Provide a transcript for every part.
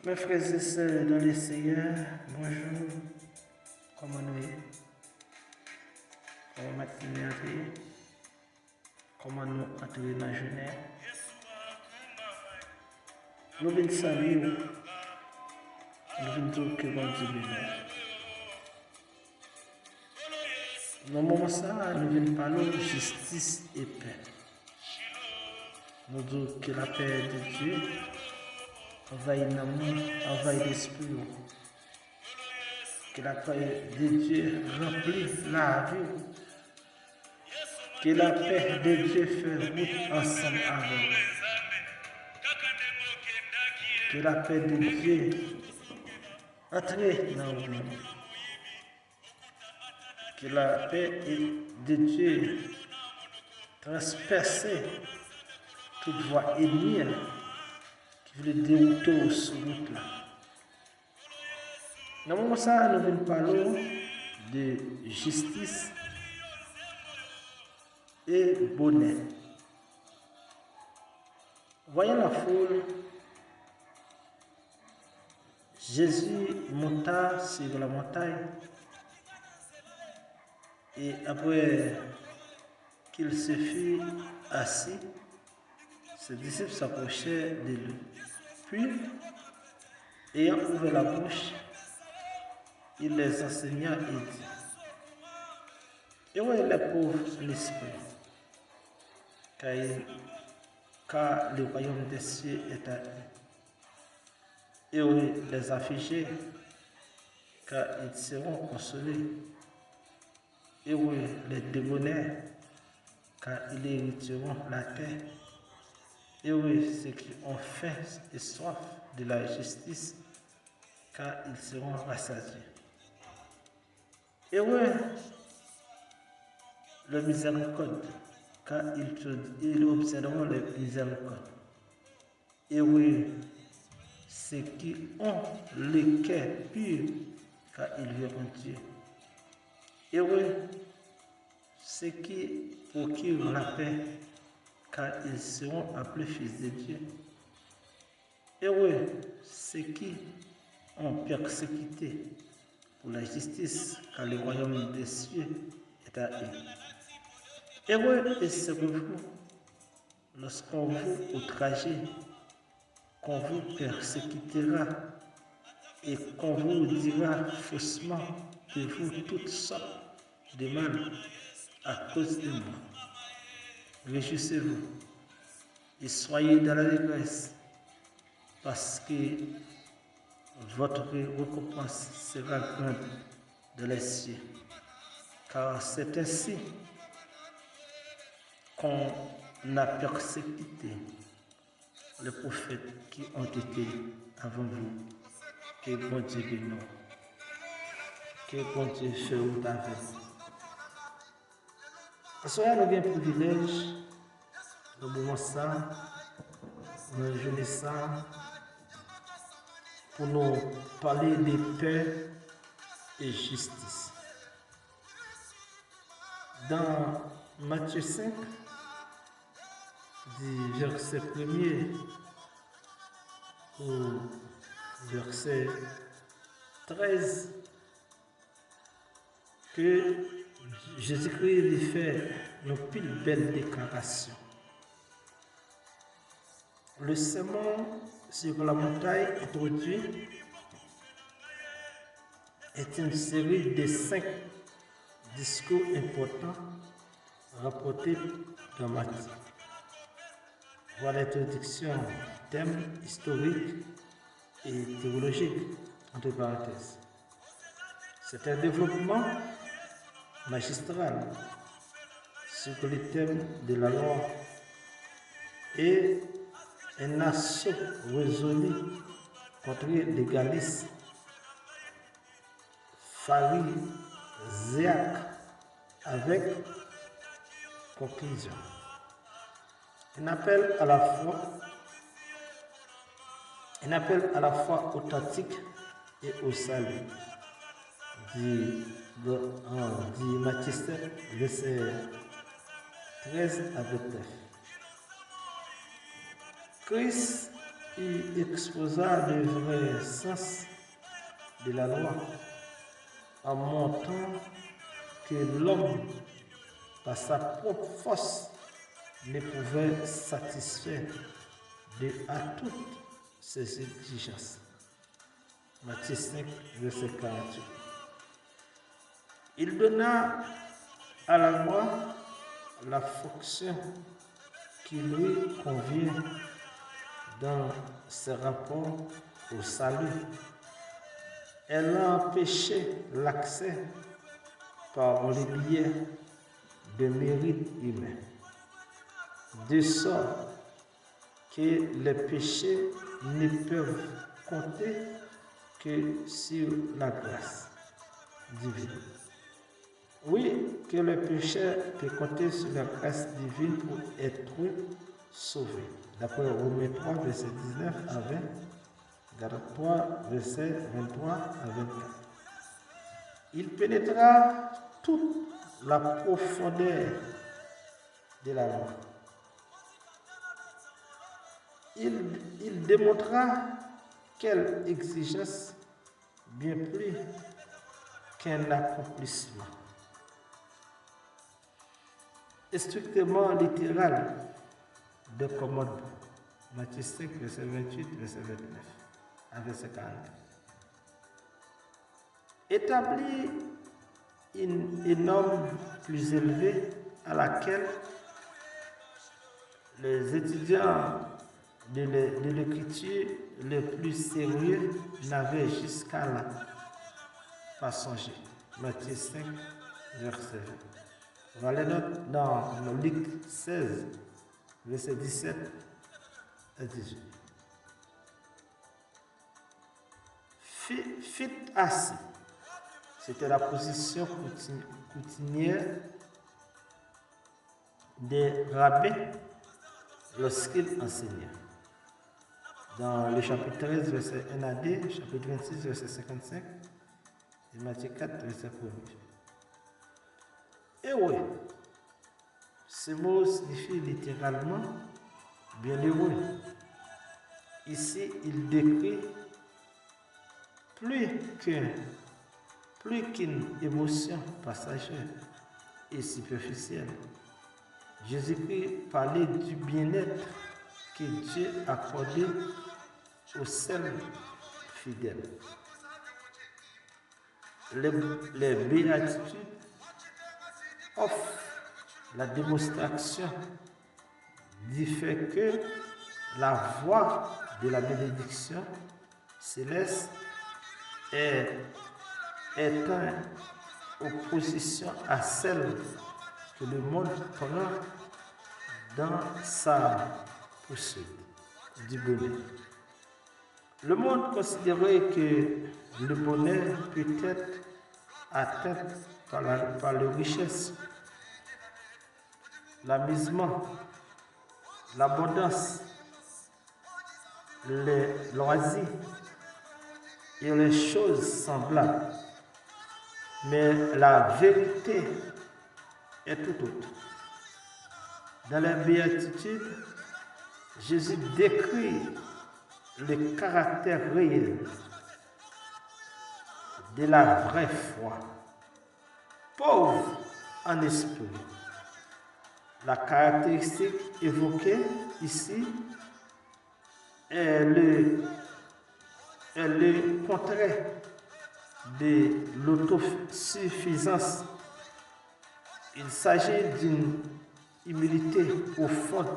Mes frères et sœurs dans le Seigneur, bonjour. Comment nous est? Comment matinée entrée? Comment nous entrer dans la journée? Nous venons saluer, nous venons dire que bon Dieu bénisse. Dans le moment ça, nous venons parler de justice et paix. Nous disons que la paix de Dieu envahit l'amour, envahit l'esprit. Que la paix de Dieu remplit la vie. Que la paix de Dieu fait route ensemble avec nous. Que la paix de Dieu entre dans nous. Que la paix de Dieu transperce toute voie ennemie qui veut dérouter sur route là. Dans le moment ça, nous venons parler de justice et bonheur. Voyant la foule, Jésus monta sur la montagne et après qu'il se fut assis, ses disciples s'approchaient de lui. Puis, ayant ouvert la bouche, il les enseigna et dit: heureux les pauvres l'esprit, car le royaume des cieux est à eux. Heureux les affligés, car ils seront consolés. Heureux les débonnaires, car ils hériteront la terre. Heureux ceux qui ont faim et soif de la justice, car ils seront rassasiés. Heureux le miséricorde, car ils obtiendront le miséricorde. Heureux ceux qui ont le cœur pur, car ils verront Dieu. Heureux ceux qui procurent la paix, car ils seront appelés fils de Dieu. Heureux ceux qui ont persécuté pour la justice, car le royaume des cieux est à eux. Heureux serez-vous lorsqu'on vous outragera, qu'on vous persécutera et qu'on vous dira faussement de vous toutes sortes de mal à cause de moi. Réjouissez-vous et soyez dans l'allégresse, parce que votre récompense sera grande dans les cieux. Car c'est ainsi qu'on a persécuté les prophètes qui ont été avant vous. Que bon Dieu bénisse. Que bon Dieu fait route avec vous. Ce soir, nous avons un privilège, nous avons ça, nous jouons ça, pour nous parler de paix et justice. Dans Matthieu 5, du verset 1er au verset 13, que Jésus-Christ lui fait une pile belle déclaration. Le sermon sur la montagne introduit est une série de 5 discours importants rapportés dans Matthieu. Voilà l'introduction, thème historique et théologique, entre parenthèses. C'est un développement magistral sur le thème de la loi et un assaut résolu contre l'égalisme pharisaique avec conclusion. Un appel à la fois authentique et au salut. Dit Matthieu 7, verset 13 à 29. Christ il exposa le vrai sens de la loi en montrant que l'homme, par sa propre force, ne pouvait satisfaire à toutes ses exigences. Matthieu 5, verset 48. Il donna à la loi la fonction qui lui convient dans ses rapports au salut. Elle a empêché l'accès par les biais de mérite humain, de sorte que les péchés ne peuvent compter que sur la grâce divine. Oui, que le pécheur peut compter sur la grâce divine pour être sauvé. D'après Romains 3, verset 19 à 20, Galates 3, verset 23 à 24. Il pénétra toute la profondeur de la loi. Il démontra quelle exigence bien plus qu'un accomplissement strictement littéral de commandement. Matthieu 5, verset 28, verset 29 à verset 40. Établit une norme plus élevée à laquelle les étudiants de l'écriture les plus sérieux n'avaient jusqu'à là pas songé. Matthieu 5, verset 20. On va les noter dans Luc 16, verset 17 à 18. Fit assis. C'était la position coutumière des rabbins lorsqu'ils enseignaient. Dans le chapitre 13, verset 1 à 2, chapitre 26, verset 55, et Matthieu 4, verset 1. Et oui, ce mot signifie littéralement bienheureux. Ici, il décrit plus qu'une émotion passagère et superficielle. Jésus-Christ parlait du bien-être que Dieu a accordé aux seuls fidèles. Les béatitudes offrent la démonstration du fait que la voie de la bénédiction céleste est en opposition à celle que le monde prend dans sa poursuite du bonheur. Le monde considérait que le bonheur peut être atteint par la richesse, l'amusement, l'abondance, les loisirs et les choses semblables. Mais la vérité est tout autre. Dans la béatitude, Jésus décrit le caractère réel de la vraie foi, pauvre en esprit. La caractéristique évoquée ici est le contraire de l'autosuffisance. Il s'agit d'une humilité profonde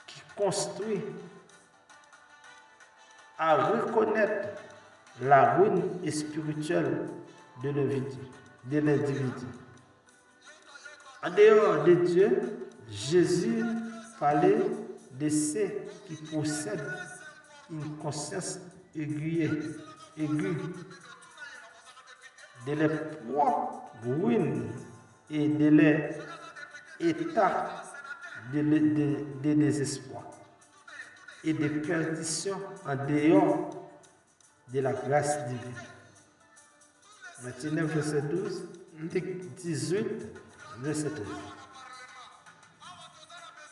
qui construit à reconnaître la ruine spirituelle de l'individu. En dehors de Dieu, Jésus parlait de ceux qui possèdent une conscience aiguë de leur propre ruine et de leur état de désespoir et de perdition en dehors de la grâce divine. Matthieu 9, verset 12, Luc 18, verset 13.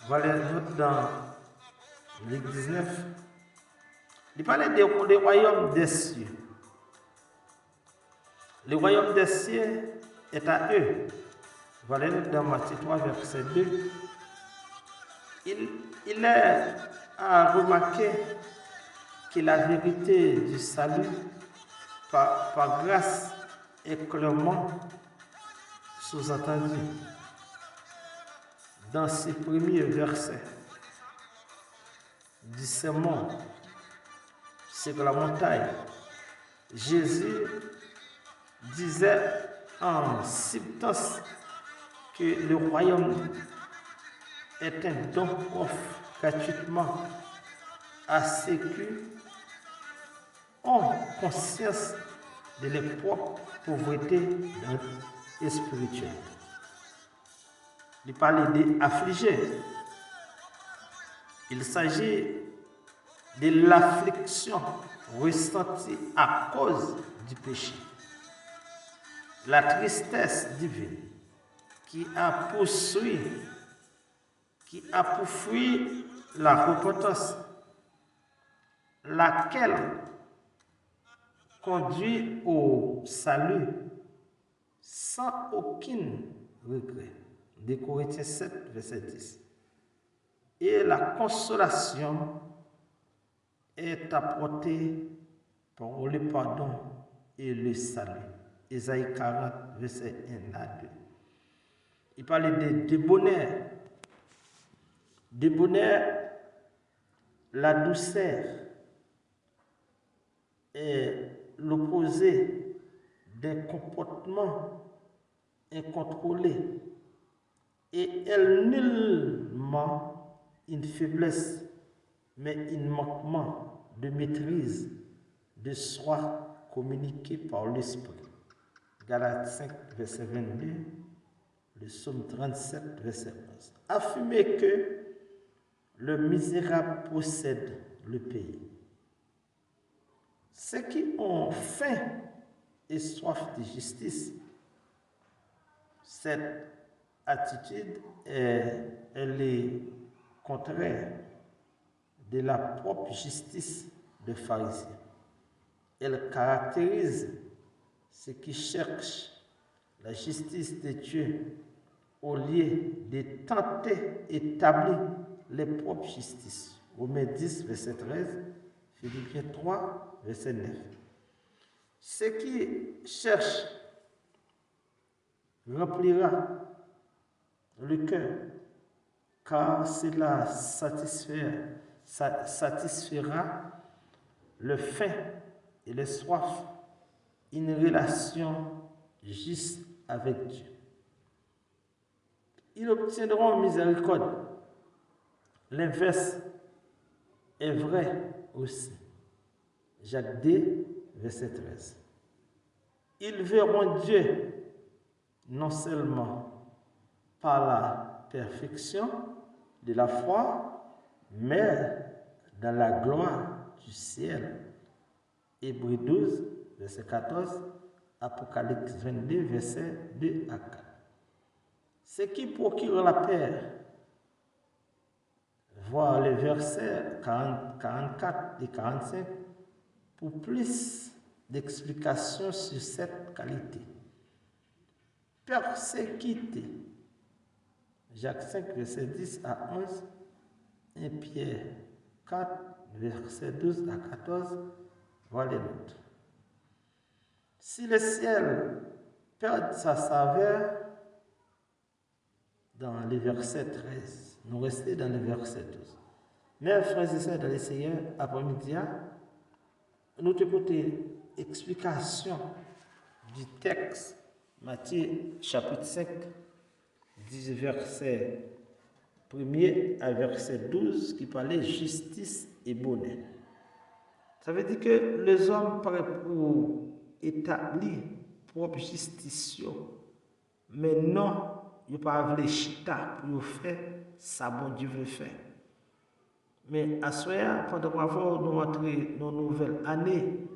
Voilà une note dans Luc 19, Il parlait des royaumes des cieux. Le royaume des cieux est à eux. Voilà dans Matthieu 3, verset 2. Il est à remarquer que la vérité du salut, par grâce, est clairement sous-entendue dans ces premiers versets du sermon sur la montagne. Jésus disait en substance que le royaume est un don offert gratuitement à ceux qui ont conscience de leur propre pauvreté spirituelle. Il parlait des affligés. Il s'agit de l'affliction ressentie à cause du péché. La tristesse divine qui a poursuivi la repentance, laquelle conduit au salut sans aucun regret. 2 Corinthiens 7, verset 10. Et la consolation est apportée par le pardon et le salut. Ésaïe 40, verset 1 à 2. Il parlait de bonheur. De bonheur, la douceur est l'opposé d'un comportement incontrôlé et elle nullement une faiblesse, mais un manquement de maîtrise de soi communiqué par l'Esprit. Galates 5, verset 22, le psaume 37, verset 11. Affirmer que le misérable possède le pays. Ceux qui ont faim et soif de justice, cette attitude est le contraire de la propre justice des pharisiens. Elle caractérise ceux qui cherchent la justice de Dieu au lieu de tenter d'établir les propres justices. Romains 10, verset 13, Philippiens 3, verset 9. Ceux qui cherchent remplira le cœur, car cela satisfera le faim et le soif, une relation juste avec Dieu. Ils obtiendront miséricorde. L'inverse est vrai aussi. Jacques 2, verset 13. Ils verront Dieu non seulement par la perfection de la foi, mais dans la gloire du ciel. Hébreux 12, verset 14, Apocalypse 22, verset 2 à 4. Ce qui procure la paix, voir les versets 44 et 45 pour plus d'explications sur cette qualité. Persécuté, Jacques 5, verset 10 à 11, 1 Pierre 4, verset 12 à 14, voilà les notes. Si le ciel perd sa saveur, dans le verset 13, nous restons dans le verset 12. Mes frères et sœurs dans le Seigneur, après-midi, nous te portons explication du texte Matthieu chapitre 5, 10 verset 1er à verset 12 qui parlait justice et bonheur. Ça veut dire que les hommes paraissent pour établir propre justice, mais non, ils ne pas les chita pour faire ça bon Dieu veut faire. Mais à ce moment, pendant que nous entrons dans une nouvelle année,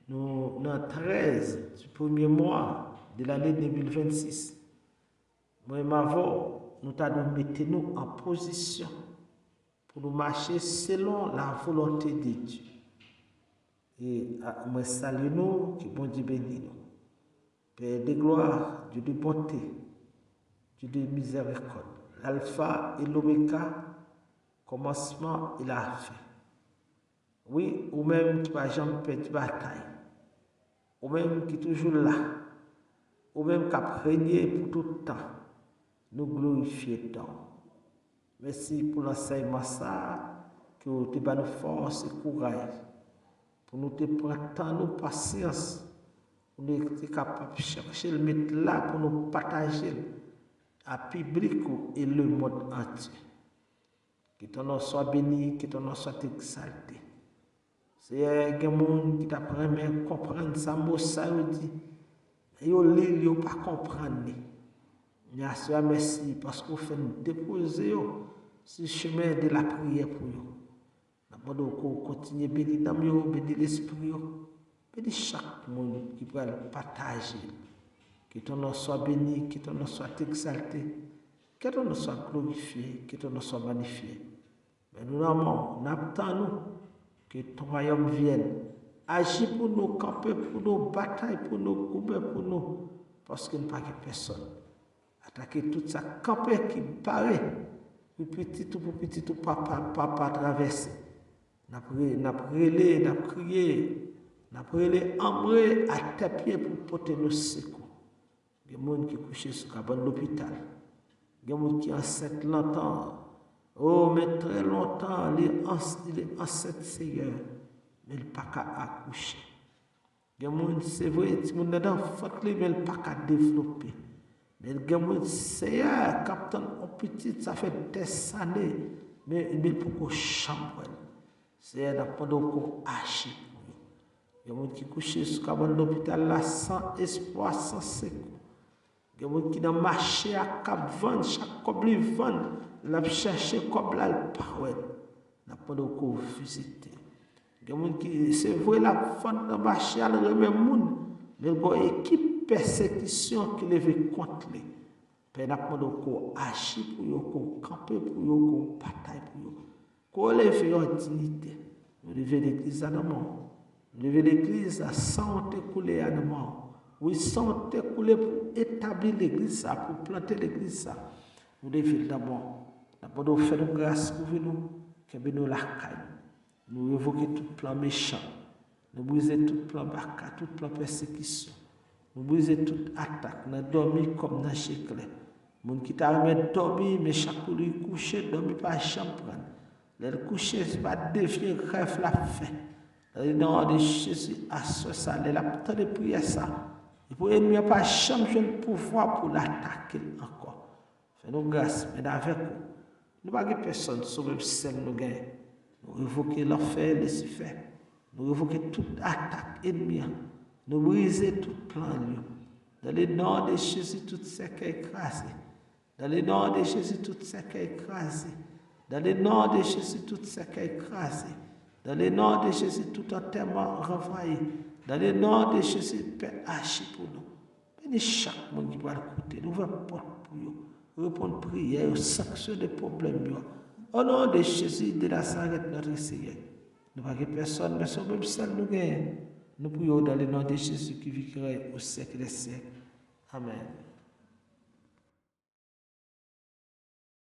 nous dans 13 du premier mois de l'année 2026, moi et ma voix, nous t'avons mis nous en position pour nous marcher selon la volonté de Dieu. Et moi salue nous, que bon Dieu bénisse nous. Père de gloire, Dieu de bonté, Dieu de miséricorde, l'alpha et l'oméga, commencement et la fin. Oui, ou même qui va jamais perdre bataille, ou même qui est toujours là, ou même qui a régné pour tout le temps, nous glorifions. Merci pour l'enseignement ça, que vous te donne force et courage, pour nous te prendre temps, nous patience, pour nous être capables de chercher le mettre là, pour nous partager à public et le monde entier. Que ton nom soit béni, que ton nom soit exalté. C'est un monde qui t'apprend à comprendre ça, mot ça, dit. Yo lit, yo pas comprendre. Merci parce que vous faites déposer sur le chemin de la prière pour vous. Nous continuer à bénir dans vous, bénir l'esprit, bénir chaque monde qui va le partager. Que ton nom soit béni, que ton nom soit exalté, que ton nom soit glorifié, que ton nom soit magnifié. Mais nous attendons que ton royaume vienne, agir pour nous, camper pour nous, bataille pour nous, couper pour nous, parce qu'il n'y a pas de personne. Attaquer tout ça, camper qui paraît, pour petit ou papa traverser. N'a prié, n'a crié, n'a prié, embré à tes pieds pour porter nos secours. Il y a des gens qui couchent sur l'hôpital. Il y a des gens qui sont enceintes longtemps. Oh, mais très longtemps, il est enceinte, Seigneur, mais il n'a pas qu'à accoucher. Il y a des gens, c'est vrai, si on est dans le mais il n'a pas qu'à développer. Mais il y a des gens, Seigneur, capitaine, au petit, ça fait des années, mais il faut qu'on chambre. Seigneur, n'a pas qu'on agit. Il y a des gens qui couchent sur l'hôpital là sans espoir, sans secours. Il y a des gens qui ont marché à cap vendre, chaque coble vendre, ils cherché comme là, le parole. N'a pas qu'on visiter. Il y a des gens qui, c'est vrai, la vente dans marché, elle remet monde, mais il y a une équipe persécution qui lève contre lui. Mais n'a pas qu'on agit pour eux, qu'on camper pour eux, qu'on bataille pour eux. Qu'on lève en dignité. Nous levons l'église à l'amour. Nous levons l'église à sans écouler à l'amour. Oui, sans écouler pour établir l'église, pour planter l'église. Nous levons d'abord. D'abord, nous faisons grâce pour nous, que nous la caille. Nous évoquons tout plan méchant. Nous brisons tout plan baka, tout plan persécution. Nous brisons toute attaque. Nous dormons comme dans chez clair. Moun qui t'a remis dormir, mais chaque jour il couche, dormir pas chambre. Le coucher, c'est pas défier, rêve la fait. Le nom de Jésus, à ce ça, il a tant de prier ça. Il faut ennemi pas changer le pouvoir pour l'attaquer encore. Fais-nous grâce, mais avec nous. Nous n'avons pas personne sauf celle nous gagnons. Nous révoquons l'enfer, Lucifer. Nous révoquons toute attaque ennemie. Nous brisons tout plan. Dans le nom de Jésus, tout ce qui est écrasé. Dans le nom de Jésus, tout ce qui est écrasé. Dans le nom de Jésus, tout ce qui est écrasé. Dans le nom de Jésus, tout enterrement renvoyé. Dans le nom de Jésus, Père, agis pour nous. Bénis chaque monde qui va écouter. Nous ouvrons porte pour eux. Répondre prière, sanctionner les problèmes. Au nom de Jésus de Nazareth, notre Seigneur. Nous n'avons pas personne, mais sur même celle nous gagnons. Nous prions dans le nom de Jésus qui vivra au siècle des siècles. Amen.